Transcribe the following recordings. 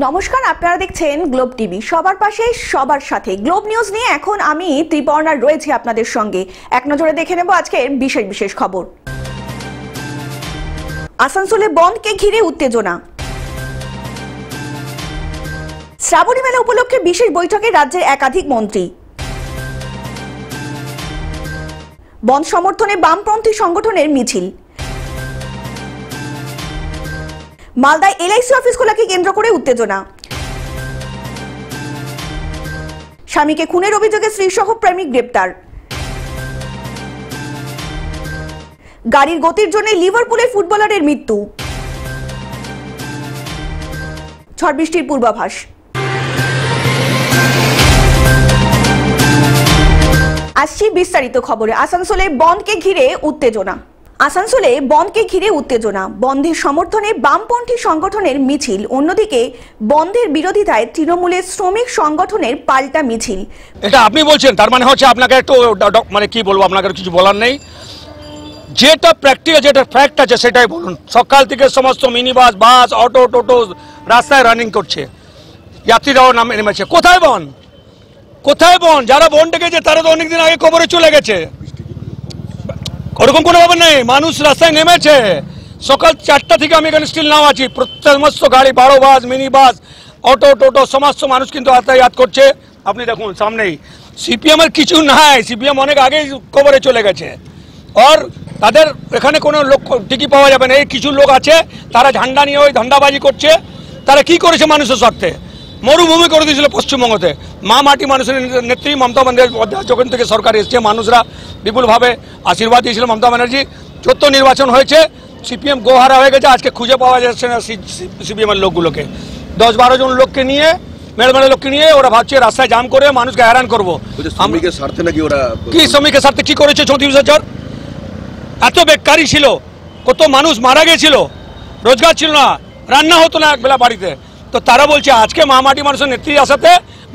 নমস্কার, আপনারা দেখছেন গ্লোব টিভি। সবার পাশে সবার সাথে গ্লোব নিউজ নিয়ে এখন আমি ত্রিপর্ণা রয়েছি আপনাদের সঙ্গে। এক নজরে দেখে নেব আজকের বিশেষ বিশেষ খবর। আসানসোলে বন্ধকে ঘিরে উত্তেজনা। শ্রাবণী মেলা উপলক্ষে বিশেষ বৈঠকে রাজ্যের একাধিক মন্ত্রী। বন্ধ সমর্থনে বামপন্থী সংগঠনের মিছিল। মালদায় এলআইসি অফিস খোলাকে কেন্দ্র করে উত্তেজনা। স্বামীকে খুনের অভিযোগে স্ত্রীসহ প্রেমিক গ্রেপ্তার। গাড়ির গতির জন্য লিভারপুলের ফুটবলারের মৃত্যু। ঝড় বৃষ্টির পূর্বাভাস। আসছি বিস্তারিত খবরে। আসানসোলে বন্ধকে ঘিরে উত্তেজনা। আসানসোলে বন্ধকে ঘিরে উত্তেজনা। বন্ধের সমর্থনে বামপন্থী সংগঠনের মিছিল, অন্যদিকে বন্ধের বিরোধিতায় তৃণমূলের শ্রমিক সংগঠনের পাল্টা মিছিল। এটা আপনি বলছেন, তার মানে হচ্ছে আপনাকে একটু মানে কি বলবো, আপনাকে কিছু বলার নেই। যেটা প্র্যাকটিক্যাল, যেটা ফ্যাক্ট আছে সেটাই বলুন। সকাল থেকে সমস্ত মিনি বাস, বাস, অটো, টোটো রাস্তায় রানিং করছে, যাত্রীরাও নেমেছে। কোথায় বন্ধ? কোথায় বন্ধ? যারা বন্ধ ডেকেছে তারা তো অনেকদিন আগে কবরে চলে গেছে। ওরকম কোনো ব্যাপার নেই, মানুষ রাস্তায় নেমেছে। সকাল 4টা থেকে আমি এখানে স্টিল নাও আছি। সমস্ত গাড়ি, 12 বাস, মিনি বাস, অটো, টোটো সমস্ত মানুষ কিন্তু যাতায়াত করছে। আপনি দেখুন সামনেই। সিপিএমের কিছু নাই, সিপিএম অনেক আগেই কবরে চলে গেছে। আর তাদের এখানে কোনো লোক টিকি পাওয়া যাবে না। এই কিছু লোক আছে, তারা ঝান্ডা নিয়ে ওই ধান্দাবাজি করছে। তারা কি করেছে মানুষের স্বার্থে? মরুভূমি করে দিয়েছিল পশ্চিমবঙ্গতে। মা মাটি মানুষের নেত্রী মমতা বন্দ্যোপাধ্যায় যখন থেকে সরকার এসছে, মানুষরা বিপুলভাবে আশীর্বাদ দিয়েছিল মমতা ব্যানার্জি। 14 নির্বাচন হয়েছে, সিপিএম গোহারা হয়ে গেছে। আজকে খুঁজে পাওয়া যাচ্ছে না সিপিএমের লোকগুলোকে। 10-12 জন লোককে নিয়ে, মেড়ে লোককে নিয়ে ওরা ভাবছে রাস্তায় জাম করে মানুষকে হয়রান করবো। শ্রমিকের স্বার্থে নাকি ওরা কি শ্রমিকের স্বার্থে কি করেছে? 34,000 এত বেকারি ছিল, কত মানুষ মারা গেছিল, রোজগার ছিল না, রান্না হতো না একবেলা বাড়িতে। তো তারা বলছে আজকে মা মাটি মানুষের নেত্রীর আসাতে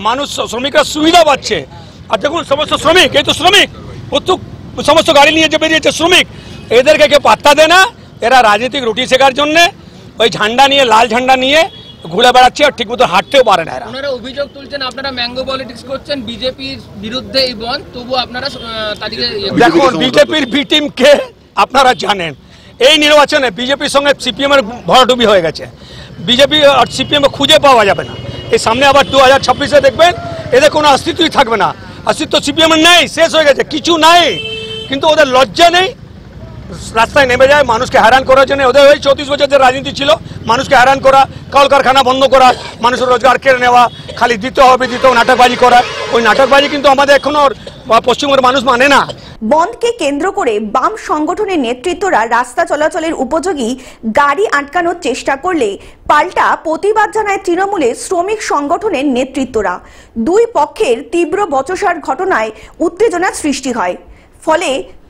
মানুষ, শ্রমিকরা সুবিধা পাচ্ছে। আর দেখুন সমস্ত শ্রমিক, এই তো শ্রমিক, সমস্ত গাড়ি নিয়ে যে বেরিয়েছে শ্রমিক, এদেরকে কেউ পাত্তা দেয় না। এরা রাজনৈতিক রুটি শেখার জন্য ওই ঝান্ডা নিয়ে, লাল ঝান্ডা নিয়ে ঘুরে বেড়াচ্ছে, আর ঠিক মতো হাঁটতেও পারে না। আপনারা অভিযোগ তুলছেন আপনারা ম্যাঙ্গো পলিটিক্স করছেন, বিজেপির বিরুদ্ধে এই বন্ধ, তবু আপনারা তাদেরকে দেখুন বিজেপির বি টিমকে আপনারা জানেন। এই নির্বাচনে বিজেপির সঙ্গে সিপিএম এর ভরাডুবি হয়ে গেছে। বিজেপি আর সিপিএম খুঁজে পাওয়া যাবে না। এই সামনে আবার 2026-এ দেখবেন এদের কোনো অস্তিত্বই থাকবে না। অস্তিত্ব সিপিএম এর নেই, শেষ হয়ে গেছে, কিছু নাই। কিন্তু ওদের লজ্জা নেই, রাস্তায় নেমে যায় মানুষকে হয়রান করার জন্য। ওদের ওই 34 বছর যে রাজনীতি ছিল, মানুষকে হয়রান করা, কলকারখানা বন্ধ করা, মানুষের রোজগার কেড়ে নেওয়া, খালি দিতে হবে নাটকবাজি করা। ওই নাটকবাজি কিন্তু আমাদের এখনো পশ্চিমবঙ্গের মানুষ মানে না। বন্ধকে কেন্দ্র করে বাম সংগঠনের নেতৃত্বরা রাস্তা চলাচলের উপযোগী গাড়ি আটকানোর চেষ্টা করলে পাল্টা প্রতিবাদ জানায় তৃণমূলের শ্রমিক সংগঠনের নেতৃত্বরা। দুই পক্ষের তীব্র বচসার ঘটনায় উত্তেজনা সৃষ্টি হয়, ফলে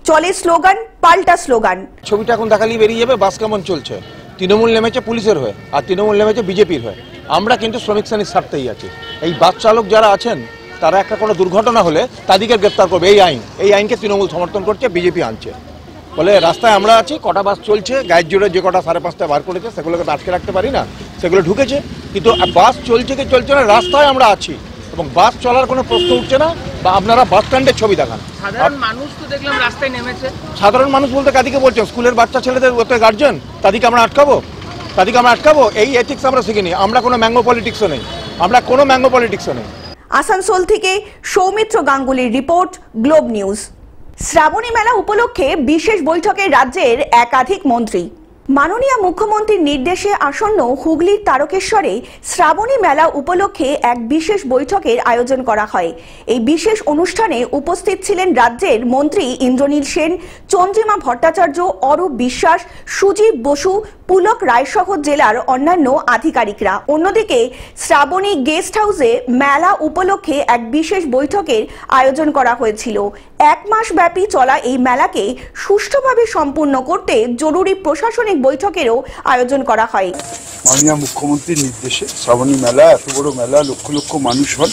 চলে স্লোগান, পাল্টা স্লোগান। ছবিটা এখন দেখালেই বেরিয়ে যাবে বাস কেমন চলছে। তৃণমূল নেমেছে পুলিশের হয়ে, আর তৃণমূল নেমেছে বিজেপির হয়ে। আমরা কিন্তু শ্রমিক শ্রেণীর স্বার্থেই আছি। এই বাস চালক যারা আছেন, তারা একটা কোনো দুর্ঘটনা হলে তাদেরকে গ্রেপ্তার করবে। এই আইনকে তৃণমূল সমর্থন করছে, বিজেপি আনছে বলে রাস্তায় আমরা আছি। কটা বাস চলছে, গায়ের জোরে যে কটা 5:30 বার করেছে সেগুলোকে আটকে রাখতে পারি না, সেগুলো ঢুকেছে। কিন্তু বাস চলছে কি চলছে না, রাস্তায় আমরা আছি এবং বাস চলার কোনো প্রশ্ন উঠছে না। বা আপনারা বাস স্ট্যান্ডের ছবি দেখান, সাধারণ মানুষ তো দেখলাম রাস্তায় নেমেছে। সাধারণ মানুষ বলতে কাদিকে বলছেন? স্কুলের বাচ্চা ছেলেদের গার্জেন, তাদেরকে আমরা আটকাবো? এই এথিক্স আমরা শিখিনি। আমরা কোনো ম্যাঙ্গো পলিটিক্সও নেই। আসানসোল থেকে সৌমিত্র গাঙ্গুলির রিপোর্ট, গ্লোব নিউজ। শ্রাবণী মেলা উপলক্ষে বিশেষ বৈঠকে রাজ্যের একাধিক মন্ত্রী। মাননীয় মুখ্যমন্ত্রীর নির্দেশে আসন্ন হুগলির তারকেশ্বরে শ্রাবণী মেলা উপলক্ষে এক বিশেষ বৈঠকের আয়োজন করা হয়। এই বিশেষ অনুষ্ঠানে উপস্থিত ছিলেন রাজ্যের মন্ত্রী ইন্দ্রনীল সেন, চন্দ্রিমা ভট্টাচার্য, অরূপ বিশ্বাস, সুজিত বসু, পুলক রায়সহ জেলার অন্যান্য আধিকারিকরা। অন্যদিকে শ্রাবণী গেস্ট হাউসে মেলা উপলক্ষে এক বিশেষ বৈঠকের আয়োজন করা হয়েছিল। 1 মাস ব্যাপী চলা এই মেলাকে সুষ্ঠুভাবে সম্পূর্ণ করতে জরুরি প্রশাসনিক বৈঠকেরও আয়োজন করা হয়। মাননীয় মুখ্যমন্ত্রীর নির্দেশে শ্রাবণী মেলা, এত বড় মেলা, লক্ষ লক্ষ মানুষ হন,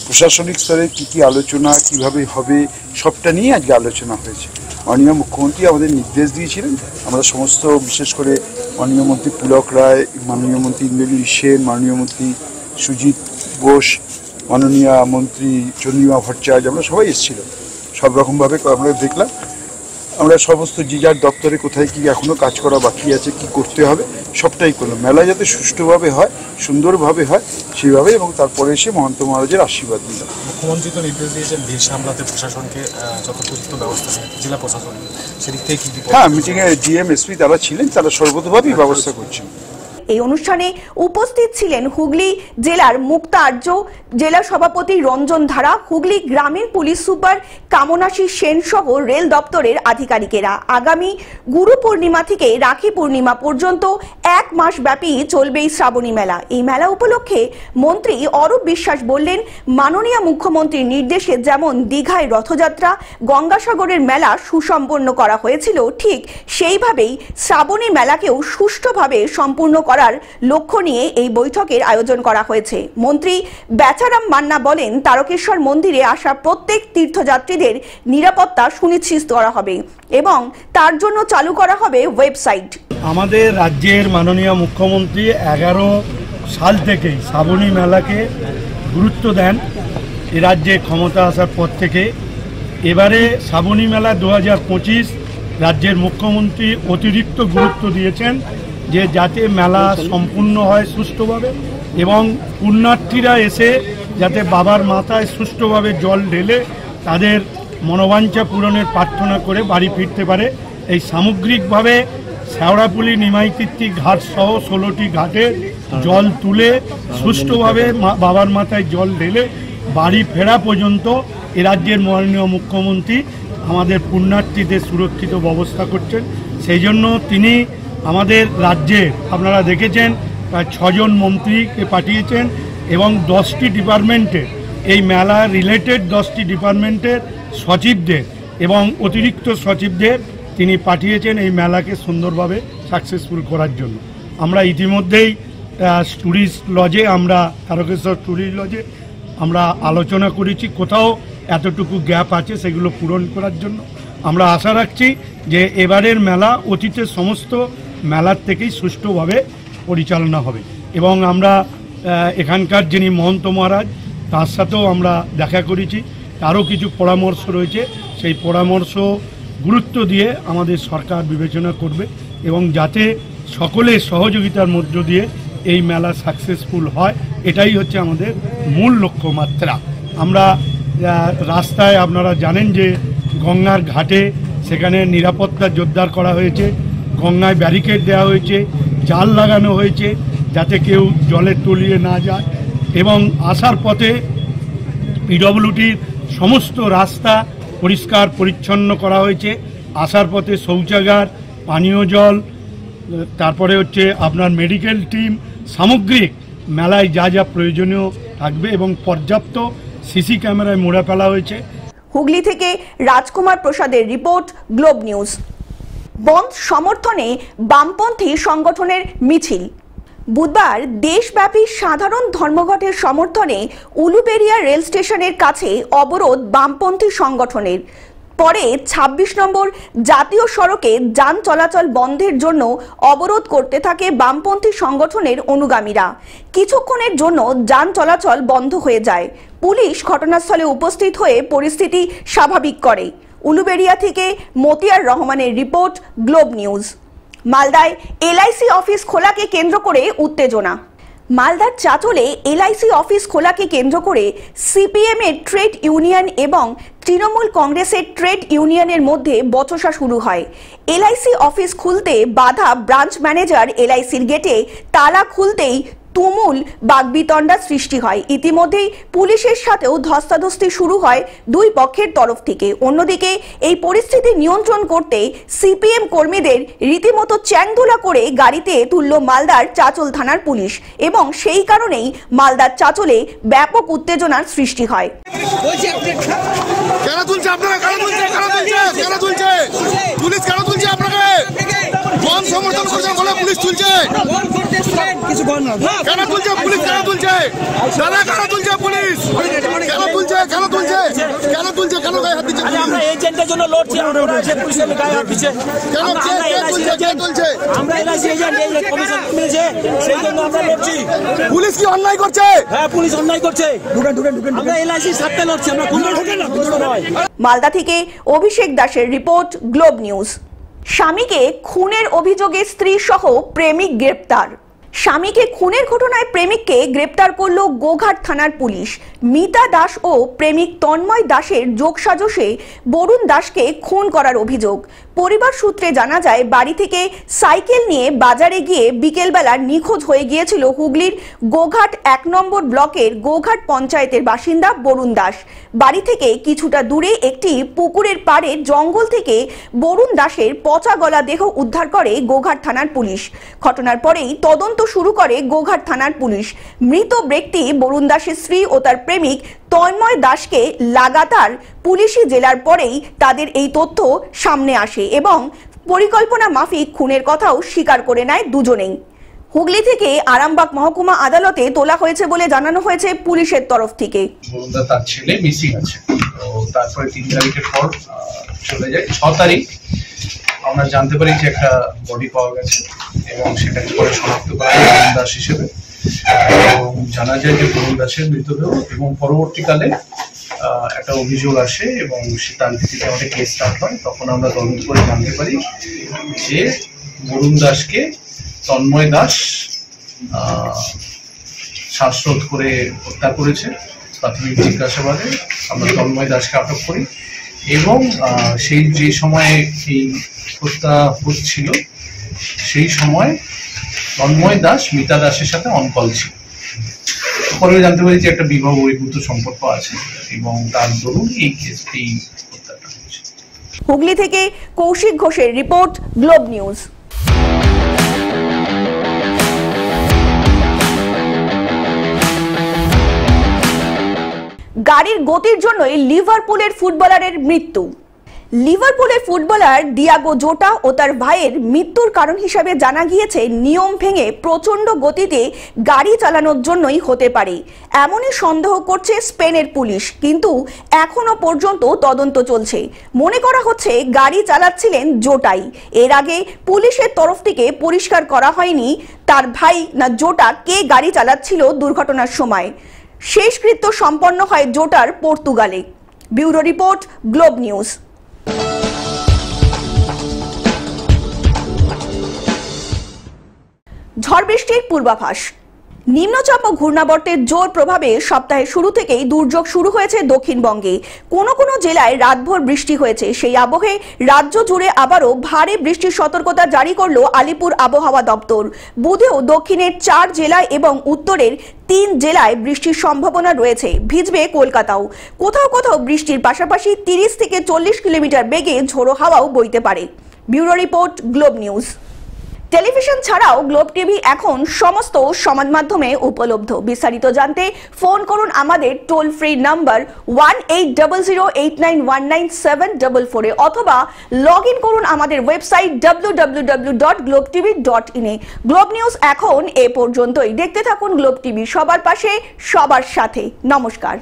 প্রশাসনিক স্তরে কি আলোচনা, কিভাবে হবে, সবটা নিয়ে আজকে আলোচনা হয়েছে। মাননীয় মুখ্যমন্ত্রী আমাদের নির্দেশ দিয়েছিলেন। আমরা সমস্ত, বিশেষ করে মাননীয় মন্ত্রী পুলক রায়, মাননীয় মন্ত্রী ইন্দ্রনীল সেন, মাননীয় মন্ত্রী সুজিত বোস, মাননীয় মন্ত্রী চন্দ্রিমা ভট্টাচার্য, আমরা সবাই এসেছিলাম। সব রকমভাবে আমরা দেখলাম, আমরা সমস্ত যে যার দপ্তরে কোথায় কি এখনো কাজ করা বাকি আছে, কি করতে হবে সবটাই করলাম। মেলা যাতে সুষ্ঠুভাবে হয়, সুন্দরভাবে হয় সেইভাবে, এবং তারপরে এসে মহন্ত মহারাজের আশীর্বাদ নিলাম। মুখ্যমন্ত্রী তো নির্দেশ দিয়েছেন ভিড় সামলাতে প্রশাসনকে যথোপযুক্ত ব্যবস্থা নেয়, জেলা প্রশাসন সেদিক থেকে কি? হ্যাঁ, মিটিংয়ে ডিএম এসপি তারা ছিলেন, তারা সর্বতভাবেই ব্যবস্থা করছেন। এই অনুষ্ঠানে উপস্থিত ছিলেন হুগলি জেলার মুক্তা আর্য, জেলা সভাপতি রঞ্জন ধারা, হুগলি গ্রামীণ পুলিশ সুপার কামনাশী সেন সহ রেল দপ্তরের আধিকারিকেরা। আগামী গুরু পূর্ণিমা থেকে রাখি পূর্ণিমা পর্যন্ত 1 মাস ব্যাপী চলবে এই শ্রাবণী মেলা। এই মেলা উপলক্ষে মন্ত্রী অরূপ বিশ্বাস বললেন, মাননীয় মুখ্যমন্ত্রীর নির্দেশে যেমন দীঘায় রথযাত্রা, গঙ্গাসাগরের মেলা সুসম্পন্ন করা হয়েছিল, ঠিক সেইভাবেই শ্রাবণী মেলাকেও সুষ্ঠুভাবে সম্পূর্ণ করার লক্ষ্য নিয়ে এই বৈঠকের আয়োজন করা হয়েছে। মন্ত্রী বেচারাম মান্না বলেন, তারকেশ্বর মন্দিরে আসা প্রত্যেক তীর্থযাত্রীদের নিরাপত্তা সুনিশ্চিত করা হবে এবং তার জন্য চালু করা হবে ওয়েবসাইট। আমাদের রাজ্যের মাননীয় মুখ্যমন্ত্রী 11 সাল থেকেই শ্রাবণী মেলাকে গুরুত্ব দেন। এ রাজ্যে ক্ষমতা আসার পর থেকে এবারে শ্রাবণী মেলা 2025 রাজ্যের মুখ্যমন্ত্রী অতিরিক্ত গুরুত্ব দিয়েছেন যে যাতে মেলা সম্পূর্ণ হয় সুষ্ঠুভাবে এবং পুণ্যার্থীরা এসে যাতে বাবার মাথায় সুষ্ঠুভাবে জল ঢেলে তাদের মনোবাঞ্ছা পূরণের প্রার্থনা করে বাড়ি ফিরতে পারে। এই সামগ্রিকভাবে শেওড়াপুলি নিমাইতিত্তি ঘাট সহ 16টি ঘাটে জল তুলে সুষ্ঠুভাবে বাবার মাথায় জল ঢেলে বাড়ি ফেরা পর্যন্ত এ রাজ্যের মাননীয় মুখ্যমন্ত্রী আমাদের পুণ্যার্থীদের সুরক্ষিত ব্যবস্থা করছেন। সেই জন্য তিনি আমাদের রাজ্যে আপনারা দেখেছেন প্রায় 6 জন মন্ত্রীকে পাঠিয়েছেন এবং 10টি ডিপার্টমেন্টের এই মেলা রিলেটেড 10টি ডিপার্টমেন্টের সচিবদের এবং অতিরিক্ত সচিবদের তিনি পাঠিয়েছেন এই মেলাকে সুন্দরভাবে সাকসেসফুল করার জন্য। আমরা ইতিমধ্যেই ট্যুরিস্ট লজে, আমরা তারকেশ্বর ট্যুরিস্ট লজে আমরা আলোচনা করেছি, কোথাও এতটুকু গ্যাপ আছে সেগুলো পূরণ করার জন্য। আমরা আশা রাখছি যে এবারের মেলা অতীতের সমস্ত মেলার থেকেই সুষ্ঠুভাবে পরিচালনা হবে এবং আমরা এখানকার যিনি মহন্ত মহারাজ তার সাথেও আমরা দেখা করেছি, তারও কিছু পরামর্শ রয়েছে, সেই পরামর্শ গুরুত্ব দিয়ে আমাদের সরকার বিবেচনা করবে এবং যাতে সকলের সহযোগিতার মধ্য দিয়ে এই মেলা সাকসেসফুল হয়, এটাই হচ্ছে আমাদের মূল লক্ষ্যমাত্রা। আমরা রাস্তায় আপনারা জানেন যে গঙ্গার ঘাটে সেখানে নিরাপত্তা জোরদার করা হয়েছে, গঙ্গায় ব্যারিকেড দেওয়া হয়েছে, জাল লাগানো হয়েছে যাতে কেউ জলে তলিয়ে না যায় এবং আসার পথে পিডব্লিউডির সমস্ত রাস্তা পরিষ্কার পরিচ্ছন্ন করা হয়েছে। আসার পথে শৌচাগার, পানীয় জল, তারপরে হচ্ছে আপনার মেডিকেল টিম, সামগ্রিক মেলায় যা যা প্রয়োজনীয় থাকবে এবং পর্যাপ্ত সিসি ক্যামেরায় মোড়া ফেলা হয়েছে। হুগলি থেকে রাজকুমার প্রসাদের রিপোর্ট, গ্লোব নিউজ। বন্ধ সমর্থনে বামপন্থী সংগঠনের মিছিল। বুধবার দেশব্যাপী সাধারণ ধর্মঘটের সমর্থনে উলুবেড়িয়া রেল স্টেশনের কাছে অবরোধ বামপন্থী সংগঠনের। পরে 26 নম্বর জাতীয় সড়কে যান চলাচল বন্ধের জন্য অবরোধ করতে থাকে বামপন্থী সংগঠনের অনুগামীরা। কিছুক্ষণের জন্য যান চলাচল বন্ধ হয়ে যায়। পুলিশ ঘটনাস্থলে উপস্থিত হয়ে পরিস্থিতি স্বাভাবিক করে। উলুবেড়িয়া থেকে মতিয়ার রহমানের রিপোর্ট, গ্লোব নিউজ। মালদায় এলআইসি অফিস খোলাকে কেন্দ্র করে উত্তেজনা। মালদার চাঁচলে এলআইসি অফিস খোলাকে কেন্দ্র করে সিপিএম এর ট্রেড ইউনিয়ন এবং তৃণমূল কংগ্রেসের ট্রেড ইউনিয়নের মধ্যে বচসা শুরু হয়। এলআইসি অফিস খুলতে বাধা ব্রাঞ্চ ম্যানেজার এলআইসির গেটে তালা খুলতেই তুমুল বাগবিতণ্ডা সৃষ্টি হয়। ইতিমধ্যেই পুলিশের সাথেও ধস্তাধস্তি শুরু হয় দুই পক্ষের তরফ থেকে। অন্যদিকে এই পরিস্থিতি নিয়ন্ত্রণ করতে সিপিএম কর্মীদের রীতিমতো চ্যাংদোলা করে গাড়িতে তুলল মালদার চাঁচল থানার পুলিশ এবং সেই কারণেই মালদার চাঁচলে ব্যাপক উত্তেজনার সৃষ্টি হয়। কেন তুলছে আপনারা? কেন তুলছে? কেন তুলছে? কেন তুলছে? পুলিশ কেন তুলছে আপনাকে? বন্ধ সমর্থন করছে বলে পুলিশ তুলছে। কেন তুলছে পুলিশ? কেন তুলছে? দাদা কেন তুলছে পুলিশ? কেন তুলছে? কেন তুলছে? কেন তুলছে? কেন গায়ে হাত দিচ্ছে? আমরা এজেন্টের জন্য লড়ছি, আমরা পুলিশের গায়ে হাত দিচ্ছে। আমরা এলআইসি এজেন্ট, এই কমিশন মিলেছে, সেই জন্য আমরা লড়ছি। পুলিশ কি অন্যায় করছে? হ্যাঁ, পুলিশ অন্যায় করছে। আমরা এলআইসি সাথে লড়ছি, আমরা কোনো নয়। মালদা থেকে অভিষেক দাসের রিপোর্ট, গ্লোব নিউজ। স্বামীকে খুনের অভিযোগে স্ত্রী সহ প্রেমিক গ্রেপ্তার। স্বামীকে খুনের ঘটনায় প্রেমিককে গ্রেপ্তার করল গোঘাট থানার পুলিশ। মিতা দাস ও প্রেমিক তন্ময় দাসের যোগসাজশে বরুণ দাসকে খুন করার অভিযোগ। পরিবার সূত্রে জানা যায়, বাড়ি থেকে সাইকেল নিয়ে বাজারে গিয়ে বিকেলবেলা নিখোঁজ হয়ে গিয়েছিল হুগলির গোঘাট 1 নম্বর ব্লকের গোঘাট পঞ্চায়েতের বাসিন্দা বরুণ দাস। বাড়ি থেকে কিছুটা দূরে একটি পুকুরের পাড়ে জঙ্গল থেকে বরুণ দাসের পচা গলা দেহ উদ্ধার করে গোঘাট থানার পুলিশ। ঘটনার পরেই তদন্ত শুরু করে গোঘাট থানার পুলিশ। মৃত ব্যক্তি বরুণ দাসের স্ত্রী ও তার প্রেমিক তন্ময় দাসকে লাগাতার পুলিশি জেলার পরেই তাদের এই তথ্য সামনে আসে এবং পরিকল্পনা মাফিক খুনের কথাও স্বীকার করে নেয় দুজনেই। হুগলি থেকে আরামবাগ মহকুমা আদালতে তোলা হয়েছে বলে জানানো হয়েছে পুলিশের তরফ থেকে। তার ছেলে মিসিং আছে, তো তারপরে 3 তারিখের পর চলে যায়। 6 তারিখ আমরা জানতে পারি যে একটা বডি পাওয়া গেছে এবং সেটাকে পরে শনাক্ত করা হয় বরুণ দাস হিসেবে এবং জানা যায় যে বরুণ দাসের মৃতদেহ। এবং পরবর্তীকালে একটা অভিযোগ আসে এবং তার ভিত্তিতে আমাদের কেস স্টার্ট হয়। তখন আমরা তদন্ত করে জানতে পারি যে বরুণ দাসকে তন্ময় দাস শ্বাসরোধ করে হত্যা করেছে। প্রাথমিক জিজ্ঞাসাবাদে আমরা তন্ময় দাসকে আটক করি এবং সেই যে সময়ে এই হত্যা হচ্ছিল সেই সময় তন্ময় দাস মিতা দাসের সাথে অনকল ছিল। পরে জানতে পারি যে একটা বিবাহ বহির্ভূত সম্পর্ক আছে এবং তার দরুন এই হত্যাটা হয়েছে। হুগলি থেকে কৌশিক ঘোষের রিপোর্ট, গ্লোব নিউজ। গাড়ির গতির জন্যই লিভারপুলের ফুটবলারের মৃত্যু। লিভারপুলের ফুটবলার ডিয়াগো জোটা ও তার ভাইয়ের মৃত্যুর কারণ হিসাবে জানা গিয়েছে নিয়ম ভেঙে প্রচন্ড গতিতে গাড়ি চালানোর জন্যই হতে পারে, এমনই সন্দেহ করছে স্পেনের পুলিশ। কিন্তু এখনো পর্যন্ত তদন্ত চলছে। মনে করা হচ্ছে গাড়ি চালাচ্ছিলেন জোটাই। এর আগে পুলিশের তরফ থেকে পরিষ্কার করা হয়নি তার ভাই না জোটা কে গাড়ি চালাচ্ছিল দুর্ঘটনার সময়। শেষকৃত্য সম্পন্ন হয় জোটার পর্তুগালে। Bureau report, Globe News. ঝড় বৃষ্টির পূর্বাভাস। নিম্নচাপ ও ঘূর্ণাবর্তের জোর প্রভাবে সপ্তাহের শুরু থেকেই দুর্যোগ শুরু হয়েছে দক্ষিণবঙ্গে। কোনো কোনো জেলায় রাতভর বৃষ্টি হয়েছে। সেই আবহে রাজ্য জুড়ে আবারও ভারী বৃষ্টির সতর্কতা জারি করল আলিপুর আবহাওয়া দপ্তর। বুধেও দক্ষিণের 4 জেলায় এবং উত্তরের 3 জেলায় বৃষ্টির সম্ভাবনা রয়েছে। ভিজবে কলকাতাও। কোথাও কোথাও বৃষ্টির পাশাপাশি 30 থেকে 40 কিলোমিটার বেগে ঝোড়ো হাওয়াও বইতে পারে। Bureau report, Globe news. Television ছাড়াও গ্লোব টিভি এখন সমস্ত সমাজ মাধ্যমে উপলব্ধ। বিস্তারিত জানতে ফোন করুন আমাদের টোল ফ্রি নাম্বার 180089197444 অথবা লগ ইন করুন আমাদের ওয়েবসাইট www.globetv.in এ। গ্লোব নিউজ এখন এ পর্যন্তই। দেখতে থাকুন গ্লোব টিভি, সবার পাশে সবার সাথে। নমস্কার।